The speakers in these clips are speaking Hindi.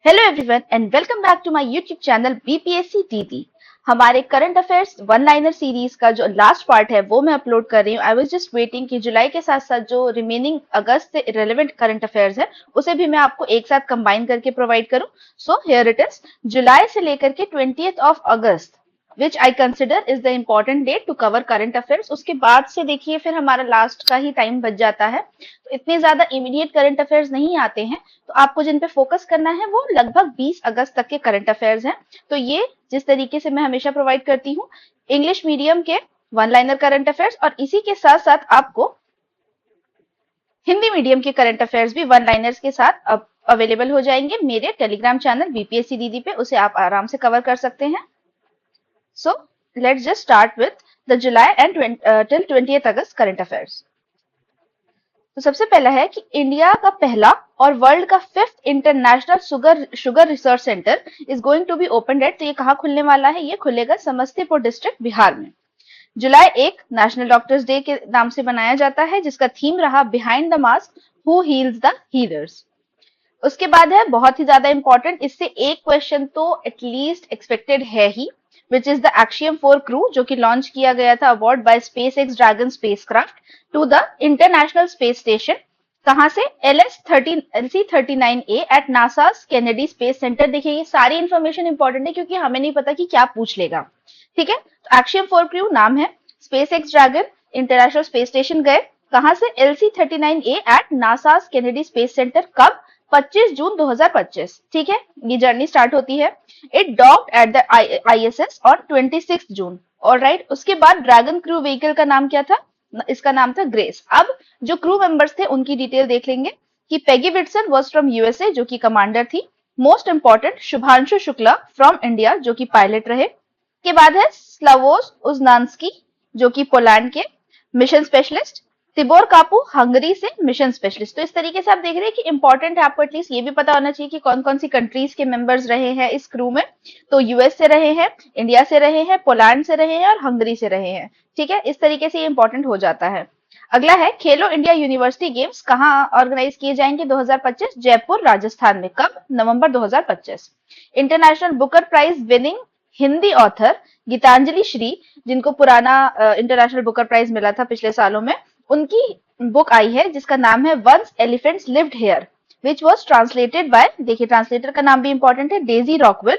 Hello everyone and welcome back to my YouTube channel BPSC TT. हमारे current affairs one liner series का जो लास्ट पार्ट है वो मैं अपलोड कर रही हूँ। आई वाज जस्ट वेटिंग कि जुलाई के साथ साथ जो रिमेनिंग अगस्त से रिलेवेंट करंट अफेयर्स है उसे भी मैं आपको एक साथ कंबाइन करके प्रोवाइड करूँ। सो हियर इट इज, जुलाई से लेकर के 20th ऑफ अगस्त which I consider is the important date to cover current affairs. उसके बाद से देखिए फिर हमारा लास्ट का ही टाइम बच जाता है, तो इतने ज्यादा इमीडिएट करंट अफेयर्स नहीं आते हैं। तो आपको जिन पे फोकस करना है वो लगभग 20 अगस्त तक के करंट अफेयर्स हैं। तो ये जिस तरीके से मैं हमेशा प्रोवाइड करती हूँ, इंग्लिश मीडियम के वन लाइनर करंट अफेयर्स और इसी के साथ साथ आपको हिंदी मीडियम के करंट अफेयर्स भी वन लाइनर्स के साथ अब अवेलेबल हो जाएंगे मेरे टेलीग्राम चैनल बीपीएससी दीदी पे। उसे आप आराम से कवर कर सकते हैं। So let's just start with the July and till 20th August current affairs. तो सबसे पहला है कि इंडिया का पहला और वर्ल्ड का 5th international sugar research centre is going to be open at. तो ये कहाँ खुलने वाला है? ये खुलेगा समस्तीपुर डिस्ट्रिक्ट, बिहार में। जुलाई 1 नेशनल डॉक्टर्स डे के नाम से बनाया जाता है, जिसका थीम रहा behind the mask who heels the healers. उसके बाद है बहुत ही ज्यादा इंपॉर्टेंट, इससे एक क्वेश्चन तो एटलीस्ट एक्सपेक्टेड है ही, which is the Axiom 4 crew, जो कि लॉन्च किया गया था aboard by SpaceX Dragon spacecraft to the International Space Station. कहां से? LC-39A at NASA Kennedy Space Center. देखिए ये सारी इंफॉर्मेशन इंपॉर्टेंट है क्योंकि हमें नहीं पता कि क्या पूछ लेगा। ठीक है, तो एक्शियम 4 क्रू नाम है, SpaceX Dragon International Space Station गए। कहां से? LC-39A at NASA Kennedy Space Center. कब? 25 जून 2025। ठीक है, ये जर्नी स्टार्ट होती है। It docked at the ISS on 26 June. Alright, उसके बाद ड्रैगन क्रू व्हीकल का नाम क्या था? इसका नाम था ग्रेस। अब जो क्रू मेंबर्स थे उनकी डिटेल देख लेंगे कि Peggy Whitson was from USA, जो कि कमांडर थी। Most important, Shubhanshu Shukla from India, जो कि पायलट रहे। के बाद है स्लावोस उजनान्स्की, जो कि पोलैंड के मिशन स्पेशलिस्ट। तिबोर कापू हंगरी से मिशन स्पेशलिस्ट। तो इस तरीके से आप देख रहे हैं कि इंपॉर्टेंट है, आपको एटलीस्ट ये भी पता होना चाहिए कि कौन कौन सी कंट्रीज के मेंबर्स रहे हैं इस क्रू में। तो यूएस से रहे हैं, इंडिया से रहे हैं, पोलैंड से रहे हैं और हंगरी से रहे हैं। ठीक है, इस तरीके से ये इंपॉर्टेंट हो जाता है। अगला है खेलो इंडिया यूनिवर्सिटी गेम्स कहाँ ऑर्गेनाइज किए जाएंगे 2025? जयपुर, राजस्थान में। कब? नवंबर 2025। International Booker Prize winning Hindi author Geetanjali Shree, जिनको पुराना इंटरनेशनल बुकर प्राइज मिला था पिछले सालों में, उनकी बुक आई है जिसका नाम है Once Elephants Lived Here, which was translated by, देखिए ट्रांसलेटर का नाम भी इंपॉर्टेंट है, Daisy Rockwell,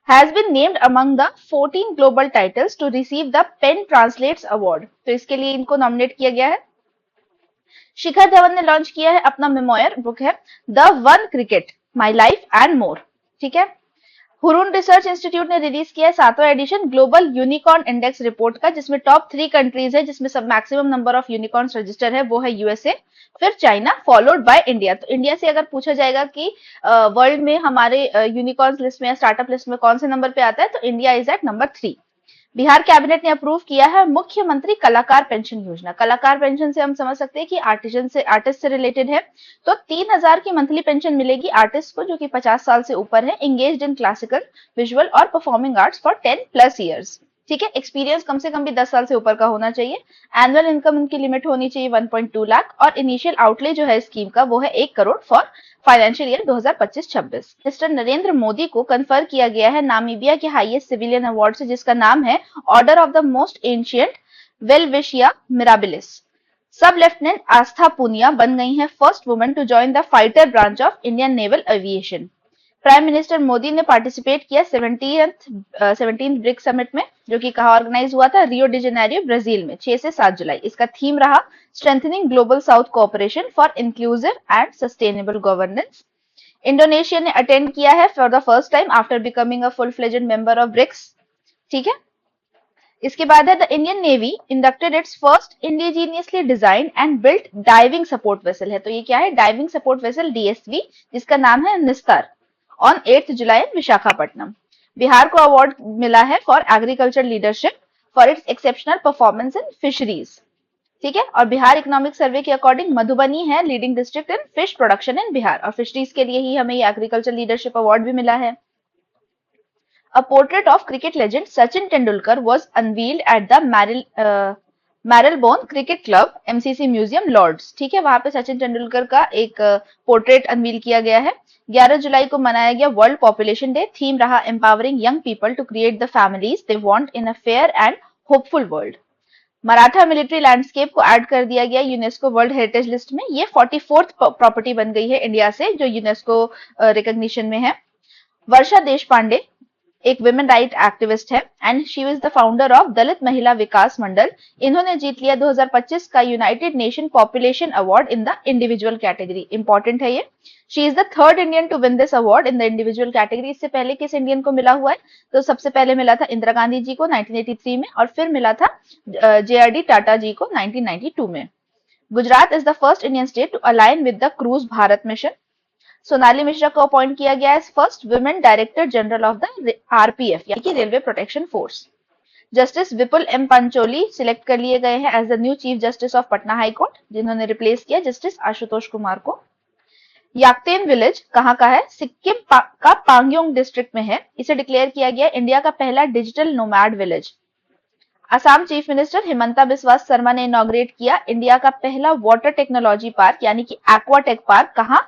has been named among the 14 global titles to receive the Pen Translates Award। तो इसके लिए इनको नॉमिनेट किया गया है। शिखर धवन ने लॉन्च किया है अपना मेमोयर बुक है the one cricket my life and more. ठीक है, हुरून रिसर्च इंस्टीट्यूट ने रिलीज किया है 7वां edition global unicorn index report का, जिसमें टॉप 3 कंट्रीज है जिसमें सब maximum number of unicorns register है, वो है यूएसए, फिर चाइना, फॉलोड बाय इंडिया। तो इंडिया से अगर पूछा जाएगा कि वर्ल्ड में हमारे यूनिकॉर्न्स लिस्ट में या स्टार्टअप लिस्ट में कौन से नंबर पे आता है, तो India is at number 3। Bihar cabinet ने अप्रूव किया है मुख्यमंत्री कलाकार पेंशन योजना। कलाकार पेंशन से हम समझ सकते हैं कि आर्टिस्ट से रिलेटेड है। तो 3,000 की मंथली पेंशन मिलेगी आर्टिस्ट को जो कि 50 साल से ऊपर है, एंगेज्ड इन क्लासिकल, विजुअल और परफॉर्मिंग आर्ट्स फॉर 10+ ईयर्स। ठीक है, एक्सपीरियंस कम से कम भी 10 साल से ऊपर का होना चाहिए। एनुअल इनकम उनकी लिमिट होनी चाहिए 1.2 लाख और इनिशियल आउटले जो है स्कीम का वो है 1 crore for financial year 2025-26। Mister Narendra Modi को कन्फर किया गया है नामीबिया के हाईएस्ट सिविलियन अवार्ड से, जिसका नाम है order of the most ancient Welwitschia mirabilis. Sub lieutenant Aastha Punia बन गई हैं first woman to join the fighter branch of Indian naval aviation. Prime minister Modi ने पार्टिसिपेट किया 17th ब्रिक्स समिट में, जो कि कहा ऑर्गेनाइज हुआ था? रियो डी जेनेरियो, ब्राजील में, 6 से 7 जुलाई। इसका थीम रहा strengthening global south cooperation for inclusive and sustainable governance. Indonesia ने अटेंड किया है for the first time after becoming a full fledged member of BRICS. ठीक है, इसके बाद है the Indian navy inducted it's first indigenously design and built diving support vessel है। तो ये क्या है? डाइविंग सपोर्ट वेसल डीएसवी, जिसका नाम है निस्तार, ऑन 8th जुलाई इन विशाखापट्टनम। बिहार को अवार्ड मिला है for agriculture leadership for its exceptional performance in fisheries. ठीक है, और बिहार इकोनॉमिक सर्वे के अकॉर्डिंग मधुबनी है leading district in fish production in Bihar, और फिशरीज के लिए ही हमें ये एग्रीकल्चर लीडरशिप अवार्ड भी मिला है। A portrait of cricket legend Sachin Tendulkar was unveiled at the Marylebone cricket club, MCC museum Lord's, ठीक है, वहां पे सचिन तेंदुलकर का एक पोर्ट्रेट अनवील किया गया है। 11 जुलाई को मनाया गया वर्ल्ड पॉपुलेशन डे, थीम रहा empowering young people to create the families they want in a fair and hopeful world. Maratha military landscape को ऐड कर दिया गया यूनेस्को वर्ल्ड हेरिटेज लिस्ट में, ये 44th प्रॉपर्टी बन गई है इंडिया से जो यूनेस्को रिकॉग्निशन में है। वर्षा देश पांडे एक विमेन राइट एक्टिविस्ट है and she is the founder of Dalit Mahila Vikas Mandal. इन्होंने जीत लिया 2025 का united nation population award in the individual category. Important है ये। She is the third Indian to win this award in the individual category. इससे पहले किस इंडियन को मिला हुआ है? तो सबसे पहले मिला था इंदिरा गांधी जी को 1983 में और फिर मिला था जेआरडी टाटा जी को 1992 में। Gujarat is the first Indian state to align with the cruise Bharat mission. Sonali Mishra को अपॉइंट किया गया as first women director general of the RPF यानी कि railway protection force. Justice Vipul M Pancholi select कर लिए गए हैं as the new chief justice of Patna high court, जिन्होंने रिप्लेस किया जस्टिस आशुतोष कुमार को। याकतेन विलेज कहाँ का है? सिक्किम का पांगयोंग डिस्ट्रिक्ट में है। इसे डिक्लेयर किया गया इंडिया का पहला digital nomad village. Assam chief minister Himanta Biswa Sharma ने इनॉग्रेट किया इंडिया का पहला वाटर टेक्नोलॉजी पार्क यानी कि एक्वाटेक पार्क। कहाँ?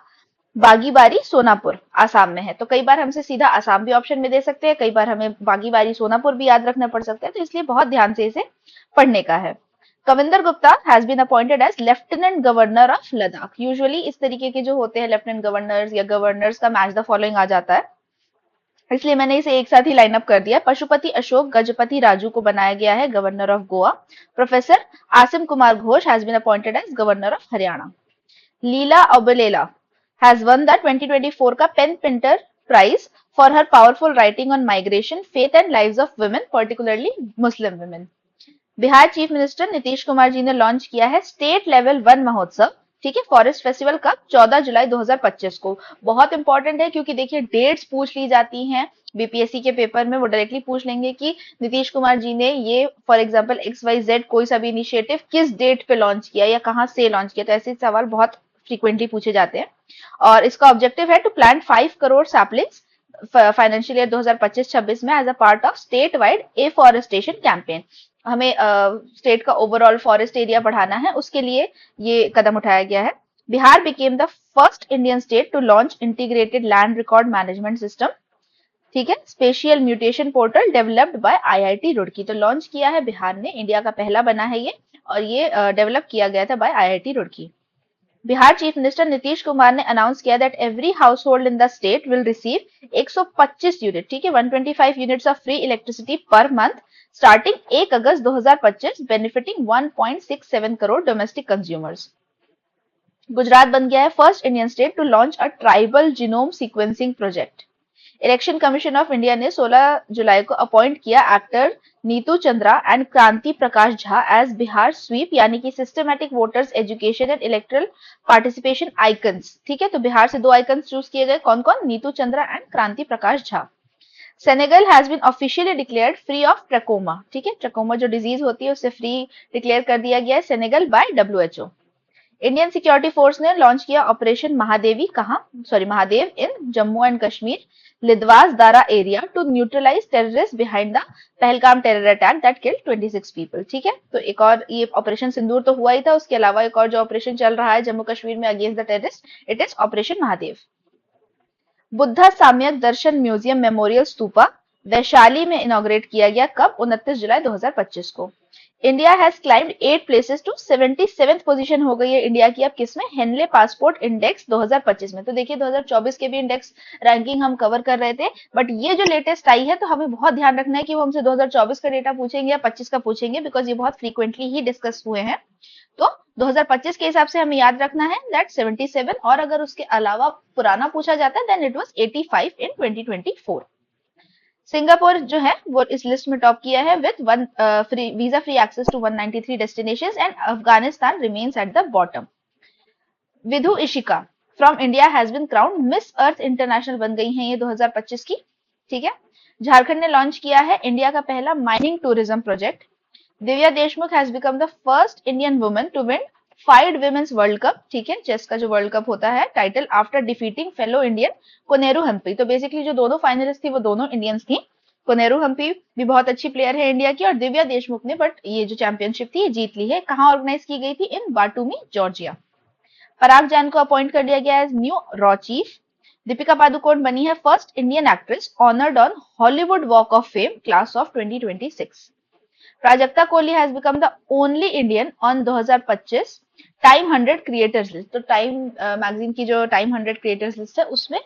बागीबारी सोनापुर आसाम में है। तो कई बार हमसे सीधा आसाम भी ऑप्शन में दे सकते हैं, कई बार हमें बागीबारी सोनापुर भी याद रखना पड़ सकता है, तो इसलिए बहुत ध्यान से इसे पढ़ने का है। Kavinder Gupta has been appointed as lieutenant governor of Ladakh. Usually इस तरीके के जो होते हैं लेफ्टिनेंट गवर्नर्स या गवर्नर्स का मैच द फॉलोइंग आ जाता है, इसलिए मैंने इसे एक साथ ही लाइन अप कर दिया। पशुपति अशोक गजपति राजू को बनाया गया है governor of Goa. Professor Asim Kumar Ghosh has been appointed as governor of Haryana. Leila Aboulela has won the 2024 का PEN Pinter prize for her powerful writing on migration, faith and lives of women, particularly Muslim women. Bihar chief minister Nitish Kumar ji ने लॉन्च किया है स्टेट लेवल वन महोत्सव, ठीक है, फॉरेस्ट फेस्टिवल का 14 जुलाई 2025 को। बहुत इंपॉर्टेंट है क्योंकि देखिए डेट्स पूछ ली जाती हैं बीपीएससी के पेपर में, वो डायरेक्टली पूछ लेंगे कि नीतीश कुमार जी ने ये फॉर एग्जांपल XYZ कोई सा भी इनिशिएटिव किस डेट पे लॉन्च किया या कहां से लॉन्च किया, तो ऐसे सवाल बहुत फ्रीक्वेंटली पूछे जाते हैं। और इसका ऑब्जेक्टिव है to plant 5 crore saplings financial year 2025-26 में as a part of state wide afforestation campaign. हमें स्टेट का ओवरऑल फॉरेस्ट एरिया बढ़ाना है, उसके लिए ये कदम उठाया गया है। Bihar became the first Indian state to launch integrated land record management system, ठीक है, spatial mutation portal developed by IIT Roorkee. तो लॉन्च किया है बिहार ने, इंडिया का पहला बना है ये, और ये डेवलप किया गया था by IIT Roorkee. Bihar chief minister Nitish Kumar ने अनाउंस किया that every household in the state will receive 125 unit, ठीक है, 125 units of free electricity per month starting 1 August 2025, benefiting 1.67 crore domestic consumers. Gujarat बन गया है first Indian state to launch a tribal genome sequencing project. Election commission of India ने 16 जुलाई को अपॉइंट किया actor Neetu Chandra and Kranti Prakash Jha as Bihar SVEEP यानी कि systematic voters education and electoral participation icons, ठीक है, तो बिहार से 2 आइकन्स चूज किए गए, कौन कौन? Neetu Chandra and Kranti Prakash Jha. Senegal has been officially declared free of trachoma, ठीक है, ट्रकोमा जो डिजीज होती है उससे फ्री डिक्लेयर कर दिया गया है Senegal by WHO। Indian security force ने लॉन्च किया operation Mahadevi, Mahadev in Jammu and Kashmir Lidwas Dara area to neutralize terrorist behind the Pahalgam terror attack that killed 26 people, ठीक है। तो एक और ये ऑपरेशन सिंदूर तो हुआ ही था, उसके अलावा एक और जो ऑपरेशन चल रहा है जम्मू कश्मीर में against the terrorist, it is operation Mahadev. Buddha Samyak Darshan museum memorial stupa Vaishali में इनॉग्रेट किया गया, कब? 29 जुलाई 2025 को। India has climbed 8 places to 77th position हो गई है इंडिया की, अब किसमें? हेनले पासपोर्ट इंडेक्स 2025 में। तो देखिए 2024 के भी इंडेक्स रैंकिंग हम कवर कर रहे थे, बट ये जो लेटेस्ट आई है तो हमें बहुत ध्यान रखना है कि वो हमसे 2024 का डेटा पूछेंगे या 25 का पूछेंगे, बिकॉज ये बहुत फ्रीक्वेंटली ही डिस्कस हुए हैं। तो 2025 के हिसाब से हमें याद रखना है दैट 77, और अगर उसके अलावा पुराना पूछा जाता है then it was 85 in 2024। Singapore जो है वो इस लिस्ट में टॉप किया है with visa free access to 193 destinations and Afghanistan remains at the bottom. Vidhu Ishika from India has been crowned miss earth international बन गई हैं ये 2025 की, ठीक है। झारखंड ने लॉन्च किया है इंडिया का पहला mining tourism project. Divya Deshmukh has become the first Indian woman to win FIDE women's world cup, ठीक है, चेस का जो वर्ल्ड कप होता है, title after defeating fellow Indian Koneru Humpy. तो बेसिकली जो दोनों फाइनलिस्ट थी वो दोनों इंडियंस थी। कोनेरू हम्पी भी बहुत अच्छी प्लेयर है इंडिया की, और दिव्या देशमुख ने बट ये जो चैंपियनशिप थी ये जीत ली है। कहाँ ऑर्गेनाइज की गई थी? इन बाटूमी जॉर्जिया। पराग जैन को अपॉइंट कर दिया गया एज न्यू रॉ चीफ। दीपिका पादुकोण बनी है first Indian actress honoured on Hollywood walk of fame class of 2026। Prajakta Koli has become the only Indian on 2025 Time 100 creators list. तो टाइम मैगजीन की जो टाइम 100 क्रिएटर्स लिस्ट है उसमें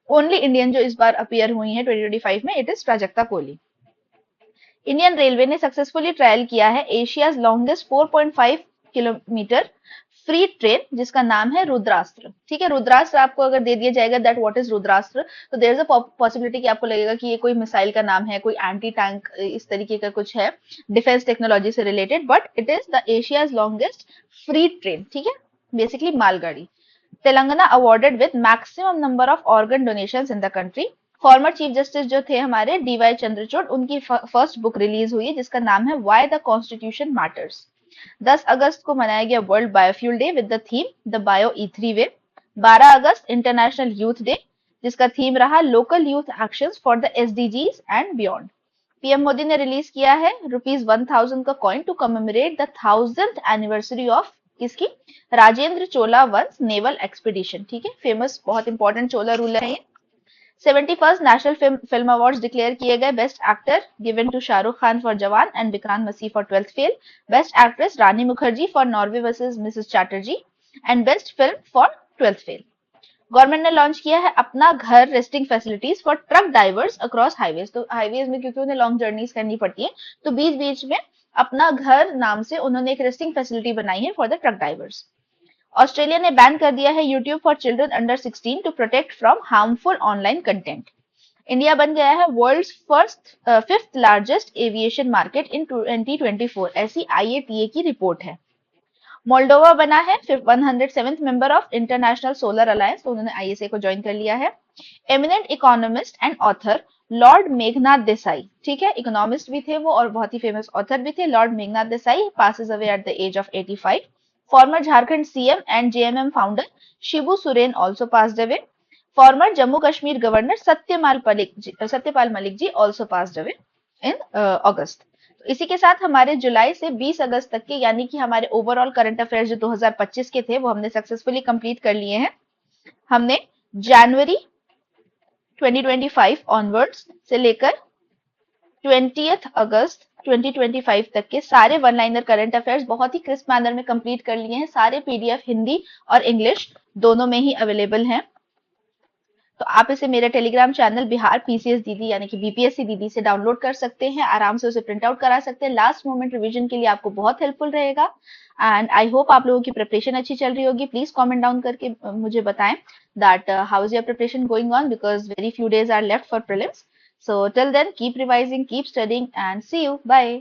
ओनली इंडियन जो इस बार अपीयर हुई है 2025 में, it is Prajakta Kohli. Indian railway ने सक्सेसफुली ट्रायल किया है Asia's longest 4.5 kilometre free train जिसका नाम है रुद्रास्त्र। ठीक है, रुद्रास्त्र आपको अगर दे दिया जाएगा दैट व्हाट इज रुद्रास्त्र, तो देयर इज अ पॉसिबिलिटी कि आपको लगेगा कि ये कोई मिसाइल का नाम है, कोई एंटी टैंक इस तरीके का कुछ है डिफेंस टेक्नोलॉजी से related, but it is the Asia's longest free train. ठीक है, बेसिकली मालगाड़ी। Telangana awarded with maximum number of organ donations in the country. Former chief justice जो थे हमारे डीवाई चंद्रचूड़, उनकी फर्स्ट बुक रिलीज हुई है जिसका नाम है व्हाई द कॉन्स्टिट्यूशन मैटर्स। 10 अगस्त को मनाया गया world biofuel day with the theme the bio ई3 वे। 12 अगस्त इंटरनेशनल यूथ डे जिसका थीम रहा local youth actions for the SDGs and beyond. PM Modi ने रिलीज किया है ₹1000 का coin to commemorate the 1000th anniversary of किसकी? Rajendra Chola one's naval expedition. ठीक है, फेमस बहुत इंपॉर्टेंट चोला रूलर है ये। 71st national film awards declare किए गए। Best actor given to Shahrukh Khan for Jawan and Vikrant Massey for 12th fail. Best actress Rani Mukherjee for Norway versus Mrs Chatterjee and best film for 12th fail. Government ने लॉन्च किया है Apna Ghar resting facilities for truck drivers across highways. तो हाईवेज में क्योंकि उन्हें लॉन्ग जर्नीज करनी पड़ती है तो बीच बीच में अपना घर नाम से उन्होंने एक रेस्टिंग फैसिलिटी बनाई है for the truck drivers. Australia ने बैन कर दिया है YouTube for children under 16 to protect from harmful online content. India बन गया है world's fifth largest aviation market in 2024, ऐसी आईएटीए की रिपोर्ट है। मोल्डोवा बना है 107th member of international solar alliance, तो उन्होंने आईएसए को ज्वाइन कर लिया है। Eminent economist and author Lord Meghnad Desai, ठीक है, इकोनॉमिस्ट भी थे वो और बहुत ही फेमस ऑथर भी थे। Lord Meghnad Desai passes away at the age of 85। Former Jharkhand CM and JMM founder Shibu Soren also passed away. Former Jammu Kashmir governor Satyapal Malik ji also passed away in August. तो इसी के साथ हमारे जुलाई से 20 अगस्त तक के यानी कि हमारे ओवरऑल करंट अफेयर्स जो 2025 के थे वो हमने सक्सेसफुली कंप्लीट कर लिए हैं। हमने जनवरी 2025 ऑनवर्ड्स से लेकर 20th अगस्त 2025 तक के सारे वन लाइनर करंट अफेयर्स बहुत ही क्रिस्प मैनर में कंप्लीट कर लिए हैं। सारे पीडीएफ हिंदी और इंग्लिश दोनों में ही अवेलेबल हैं। तो आप इसे मेरे टेलीग्राम चैनल बिहार पीसीएस दीदी यानी कि बीपीएससी दीदी से डाउनलोड कर सकते हैं, आराम से उसे प्रिंट आउट करा सकते हैं। लास्ट मोमेंट रिवीजन के लिए आपको बहुत हेल्पफुल रहेगा एंड आई होप आप लोगों की प्रिपरेशन अच्छी चल रही होगी। प्लीज कमेंट डाउन करके मुझे बताएं that how is your preparation going on because very few days are left for prelims. So till then, keep revising, keep studying, and see you. Bye.